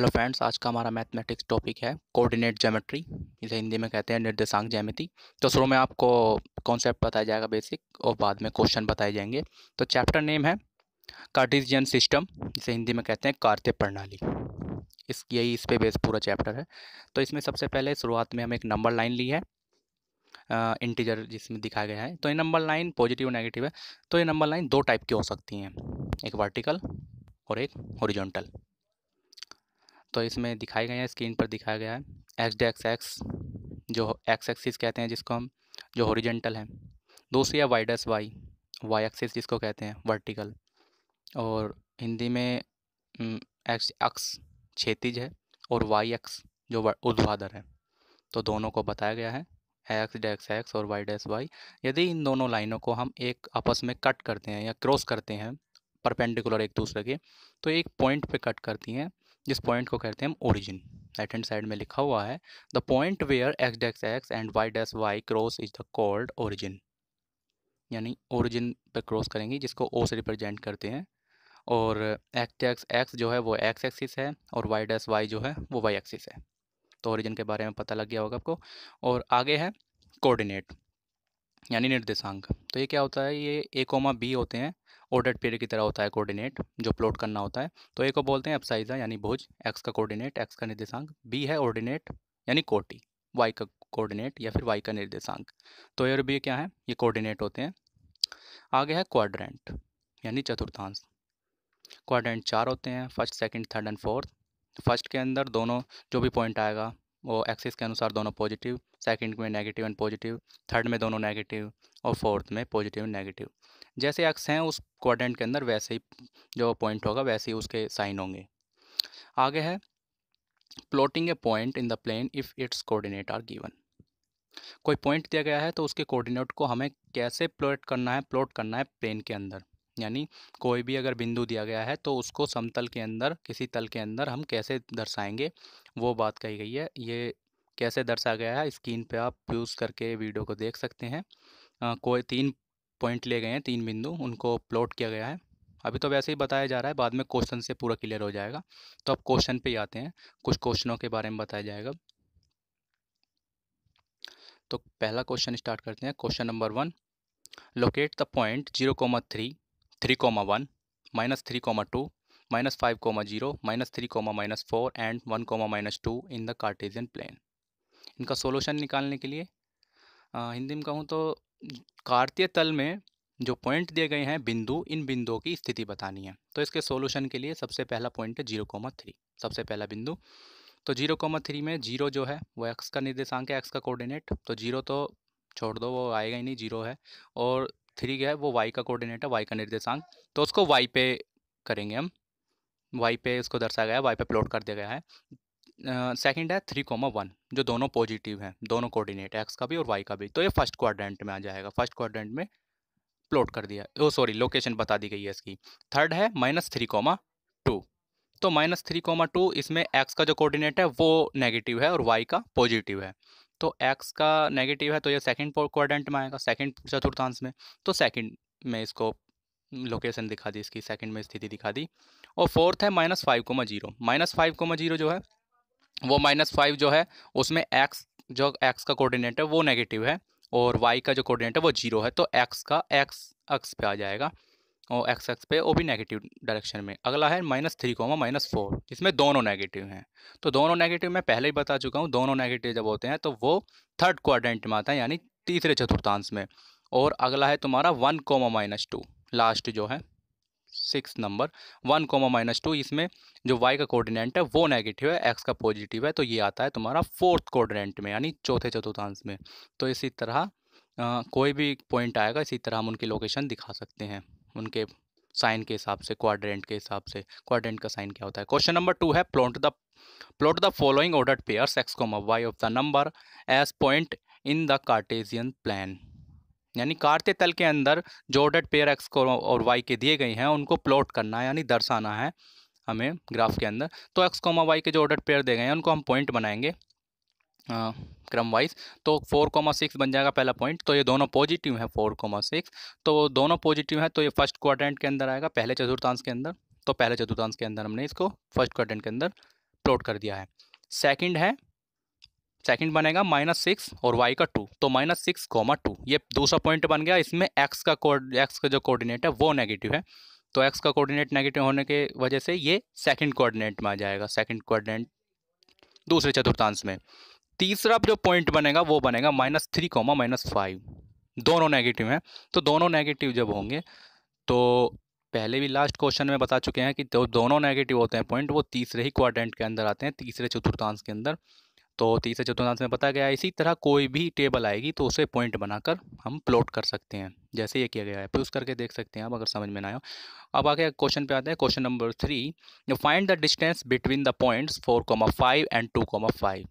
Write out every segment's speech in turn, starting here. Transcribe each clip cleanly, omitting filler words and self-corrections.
Hello friends, आज का हमारा मैथमेटिक्स टॉपिक है कोऑर्डिनेट ज्योमेट्री। इसे हिंदी में कहते हैं निर्देशांक ज्यामिति। तो शुरू में आपको कॉन्सेप्ट बताया जाएगा बेसिक, और बाद में क्वेश्चन बताए जाएंगे। तो चैप्टर नेम है कार्टेशियन सिस्टम, जिसे हिंदी में कहते हैं कार्तीय प्रणाली। इस पे बेस पूरा चैप्टर है। तो इसमें सबसे पहले शुरुआत में हम एक नंबर लाइन ली है, इंटीजर जिसमें दिखाया गया है। तो ये नंबर लाइन पॉजिटिव नेगेटिव है। तो ये नंबर लाइन दो टाइप की हो सकती हैं, एक वर्टिकल और एक हॉरिजॉन्टल। तो इसमें दिखाए गए हैं, स्क्रीन पर दिखाया गया है एक्स डेक्स एक्स, जो एक्स एक्सिस कहते हैं जिसको हम, जो हॉरिजेंटल है। दूसरी है y dash y, y axis जिसको कहते हैं वर्टिकल। और हिंदी में एक्स अक्स क्षैतिज है, और वाई एक्स जो ऊर्ध्वाधर है। तो दोनों को बताया गया है, एक्स डैश एक्स और वाई डैश वाई। यदि इन दोनों लाइनों को हम एक आपस में कट करते हैं या क्रॉस करते हैं परपेंडिकुलर एक दूसरे के, तो एक पॉइंट पे कट करती हैं, जिस पॉइंट को कहते हैं हम ओरिजिन। राइट हैंड साइड में लिखा हुआ है the point where x dash x and y dash y cross is the called origin. यानी ओरिजिन पे क्रॉस करेंगे, जिसको ओ से रिप्रेजेंट करते हैं। और एक्स डैश एक्स जो है वो एक्स एक्सिस है, और वाई डैश वाई जो है वो वाई एक्सिस है। तो ओरिजिन के बारे में पता लग गया होगा आपको। और आगे है कोऑर्डिनेट यानी निर्देशांक। तो ये क्या होता है, ये ए कोमा बी होते हैं, ऑर्डर्ड पेयर की तरह होता है कोऑर्डिनेट जो प्लॉट करना होता है। तो ए को बोलते हैं एब्साइजा यानी भुज, एक्स का कोऑर्डिनेट एक्स का निर्देशांक, बी है ऑर्डिनेट यानी कोटि, वाई का कोऑर्डिनेट या फिर वाई का निर्देशांक। तो ए और बी क्या है, ये कोऑर्डिनेट होते हैं। आगे है क्वाड्रेंट यानी चतुर्थांश। क्वाड्रेंट चार होते हैं, first second third and fourth. First के अंदर दोनों जो भी पॉइंट आएगा वो एक्सिस के अनुसार दोनों पॉजिटिव, सेकंड में नेगेटिव एंड पॉजिटिव, थर्ड में दोनों नेगेटिव, और फोर्थ में पॉजिटिव एंड नेगेटिव। जैसे एक्स हैं उस क्वाड्रेंट के अंदर, वैसे ही जो पॉइंट होगा वैसे ही उसके साइन होंगे। आगे है plotting a point in the plane if its coordinate are given. कोई पॉइंट दिया गया है तो उसके कोऑर्डिनेट को हमें कैसे प्लॉट करना है प्लेन के अंदर। यानी कोई भी अगर बिंदु दिया गया है तो उसको समतल के अंदर, किसी तल के अंदर हम कैसे दर्शाएंगे, वो बात कही गई है। ये कैसे दर्शाया गया है स्क्रीन पे आप यूज़ करके वीडियो को देख सकते हैं। कोई तीन पॉइंट लिए गए हैं, तीन बिंदु, उनको प्लॉट किया गया है। अभी तो वैसे ही बताया जा रहा है, बाद में क्वेश्चन से पूरा क्लियर हो जाएगा। तो अब क्वेश्चन पे ही आते हैं, कुछ क्वेश्चनों के बारे में बताया जाएगा। तो पहला क्वेश्चन स्टार्ट करते हैं। Question number 1, locate the point 0,3, 3,1, -3,2, -5,0, -3, -4 and 1, -2 in the Cartesian plane. इनका सॉल्यूशन निकालने के लिए हिंदी में कहूँ तो कार्तीय तल में जो पॉइंट दिए गए हैं बिंदु, इन बिंदुओं की स्थिति बतानी है। तो इसके सॉल्यूशन के लिए सबसे पहला पॉइंट है 0,3, सबसे पहला बिंदु। तो 0,3 में जीरो जो है वो एक्स का निर्देशांक है, एक्स का कोऑर्डिनेट। तो जीरो तो छोड़ दो, वो आएगा ही नहीं, जीरो है। और 3 है वो वाई का कोऑर्डिनेट है, वाई का निर्देशांक। तो उसको वाई पे करेंगे हम, वाई पे उसको दर्शाया गया है, वाई पे प्लॉट कर दिया गया है। सेकंड है 3,1, जो दोनों पॉजिटिव हैं, दोनों कोऑर्डिनेट एक्स का भी और वाई का भी। तो ये फर्स्ट क्वाड्रेंट में आ जाएगा, फर्स्ट क्वाड्रेंट में प्लॉट कर दिया, ओ सॉरी लोकेशन बता दी गई है इसकी। थर्ड है -3,2। तो -3,2 इसमें एक्स का जो कोऑर्डिनेट है वो नेगेटिव है और वाई का पॉजिटिव है। तो एक्स का नेगेटिव है तो ये सेकंड क्वाड्रेंट में आएगा, सेकंड चतुर्थांश में। तो सेकंड में इसको लोकेशन दिखा दी, इसकी सेकंड में स्थिति दिखा दी। और फोर्थ है -5,0, -5,0 जो है वो -5 जो है उसमें एक्स, जो एक्स का कोऑर्डिनेट है वो नेगेटिव है, और वाई का जो कोऑर्डिनेट है वो जीरो है। तो एक्स का एक्स अक्स पे आ जाएगा, और एक्स एक्स पे वो भी नेगेटिव डायरेक्शन में। अगला है -3, -4, जिसमें दोनों नेगेटिव हैं। तो दोनों नेगेटिव मैं पहले ही बता चुका हूँ, दोनों नेगेटिव जब होते हैं तो वो थर्ड क्वाड्रेंट में आता है, यानी तीसरे चतुर्थांश में। और अगला है तुम्हारा 1, -2, लास्ट जो है 6 नंबर 1, -2। इसमें जो y का कोऑर्डिनेट है वो नेगेटिव है, x का पॉजिटिव है। तो ये आता है तुम्हारा फोर्थ क्वाड्रेंट में, यानी चौथे चतुर्थांश में। तो इसी तरह कोई भी पॉइंट आएगा, इसी तरह हम उनकी लोकेशन दिखा सकते हैं, उनके साइन के हिसाब से, क्वाड्रेंट के हिसाब से। क्वाड्रेंट का साइन क्या होता है। क्वेश्चन नंबर 2 है plot the following ordered pairs x, y of the number as point in the Cartesian plane. यानी कार्तीय तल के अंदर जो ऑर्डर्ड पेयर एक्स को और वाई के दिए गए हैं उनको प्लॉट करना है, यानी दर्शाना है हमें ग्राफ के अंदर। तो एक्स वाई के जो ऑर्डर्ड पेयर दिए गए हैं उनको हम पॉइंट बनाएंगे क्रम वाइज। तो 4,6 बन जाएगा पहला पॉइंट। तो ये दोनों पॉजिटिव हैं 4,6, तो दोनों पॉजिटिव हैं, तो ये फर्स्ट क्वाड्रेंट के अंदर आएगा, पहले चतुर्थांश के अंदर। तो पहले चतुर्थांश के अंदर हमने इसको फर्स्ट क्वाड्रेंट के अंदर प्लॉट कर दिया है। सेकंड बनेगा -6 और y का 2, तो -6, 2 ये दूसरा पॉइंट बन गया। इसमें x का जो कोऑर्डिनेट है वो नेगेटिव है, तो x का कोऑर्डिनेट नेगेटिव होने के वजह से ये सेकंड कोऑर्डिनेट में आ जाएगा, सेकंड कोऑर्डिनेट दूसरे चतुर्थांश में। तीसरा जो पॉइंट बनेगा वो बनेगा -3, -5, दोनों नेगेटिव हैं। तो दोनों नेगेटिव जब होंगे तो पहले भी लास्ट क्वेश्चन में बता चुके हैं कि तो दोनों नेगेटिव होते हैं पॉइंट, वो तीसरे ही क्वाड्रेंट के अंदर आते हैं, तीसरे चतुर्थांश के अंदर। तो तीसरे चतुर्थांश में बताया गया है। इसी तरह कोई भी टेबल आएगी तो उसे पॉइंट बनाकर हम प्लॉट कर सकते हैं, जैसे ये किया गया है। पुश करके देख सकते हैं आप अगर समझ में ना आए। अब आगे क्वेश्चन पे आते हैं। Question number 3, find the distance between the points 4,5 and 2,5।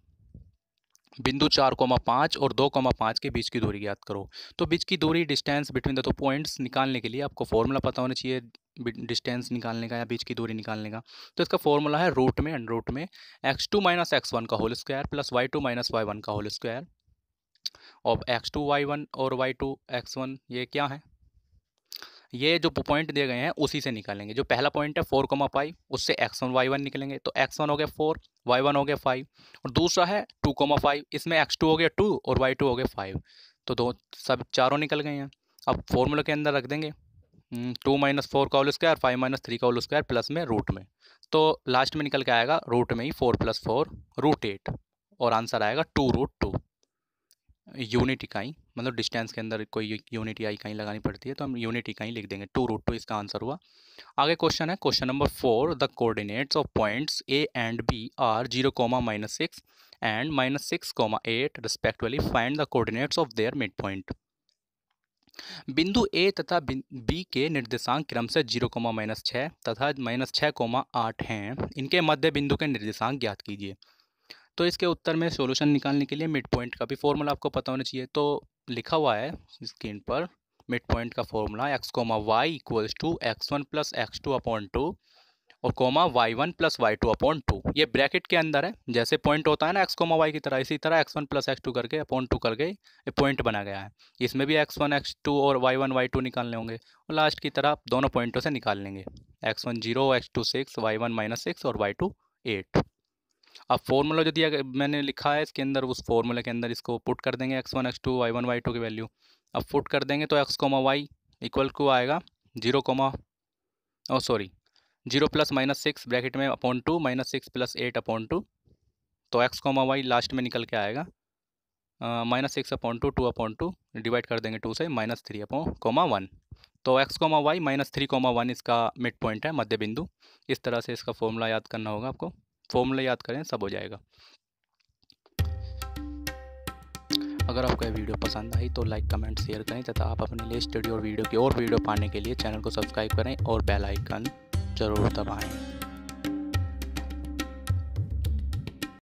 बिंदु 4,5 और 2,5 के बीच की दूरी ज्ञात करो। तो बीच की दूरी, डिस्टेंस बिटवीन द 2 पॉइंट्स निकालने के लिए आपको फॉर्मूला पता होना चाहिए डिस्टेंस निकालने का या बीच की दूरी निकालने का। तो इसका फॉर्मूला है रूट में x2 - x1 का whole square plus y2 - y1 का होल स्क्वायर। और x2 y1 और y2 x1 ये क्या है, ये जो पॉइंट दिए गए हैं उसी से निकालेंगे। जो पहला पॉइंट है 4,5, उससे x1 y1 निकलेंगे, तो x1 हो गया 4, y1 हो गया 5, और दूसरा है 2,5, इसमें x2 हो गया 2 और y2 हो गया 5, तो दो सब चारों निकल गए हैं। अब फॉर्मूला के अंदर रख देंगे 2 - 4 का होल स्क्वायर, 5 - 3 का होल स्क्वायर प्लस में रूट में, तो लास्ट में निकल के आएगा रूट में ही 4 + 4 √8, और आंसर आएगा 2√2। यूनिट इकाई मतलब डिस्टेंस के अंदर कोई यूनिट या इकाई लगानी पड़ती है तो हम यूनिट इकाई लिख देंगे, 2√2 इसका आंसर हुआ। आगे क्वेश्चन है question number 4, the coordinates of points A and B are 0, -6 and -6, 8 respectively. Find the coordinates of their mid point. बिंदु A तथा B के निर्देशांक क्रम से 0, -6 तथा -6, 8 हैं। इनके मध्य बिंदु के निर्देशांक ज्ञात कीजिए। तो इसके उत्तर में सॉल्यूशन निकालने के लिए मिड पॉइंट का भी फॉर्मूला आपको पता होना चाहिए। तो लिखा हुआ है स्क्रीन पर मिड पॉइंट का formula x, y equals to x1 + x2/2 और y1 + y2/2। ये ब्रैकेट के अंदर है, जैसे पॉइंट होता है ना x, y की तरह, इसी तरह x1 + x2 करके /2 करके ये पॉइंट बना गया है। इसमें भी x1 x2 और y1 y2 निकालने होंगे, और लास्ट की तरह दोनों पॉइंटों से निकाल लेंगे, x1 0, x2 6, y1 -6 और y2 8। अब फॉर्मूला जो दिया मैंने लिखा है इसके अंदर, उस फॉर्मूले के अंदर इसको पुट कर देंगे x1 x2 y1 y2 की वैल्यू। अब पुट कर देंगे तो x, y इक्वल टू आएगा 0 + -6 ब्रैकेट में /2 -6 + 8/2, तो x, y लास्ट में निकल के आएगा -6/2 2/2, डिवाइड कर देंगे 2 से -3/1। तो x, y -3, 1 इसका मिड पॉइंट है, मध्य बिंदु। इस तरह से इसका फॉर्मूला याद करना होगा आपको। फॉर्मूला याद करें सब हो जाएगा। अगर आपको यह वीडियो पसंद आई तो लाइक, कमेंट, शेयर करें तथा आप अपने लिए स्टडी और वीडियो की और वीडियो पाने के लिए चैनल को सब्सक्राइब करें और बेल आइकन ज़रूर दबाएं।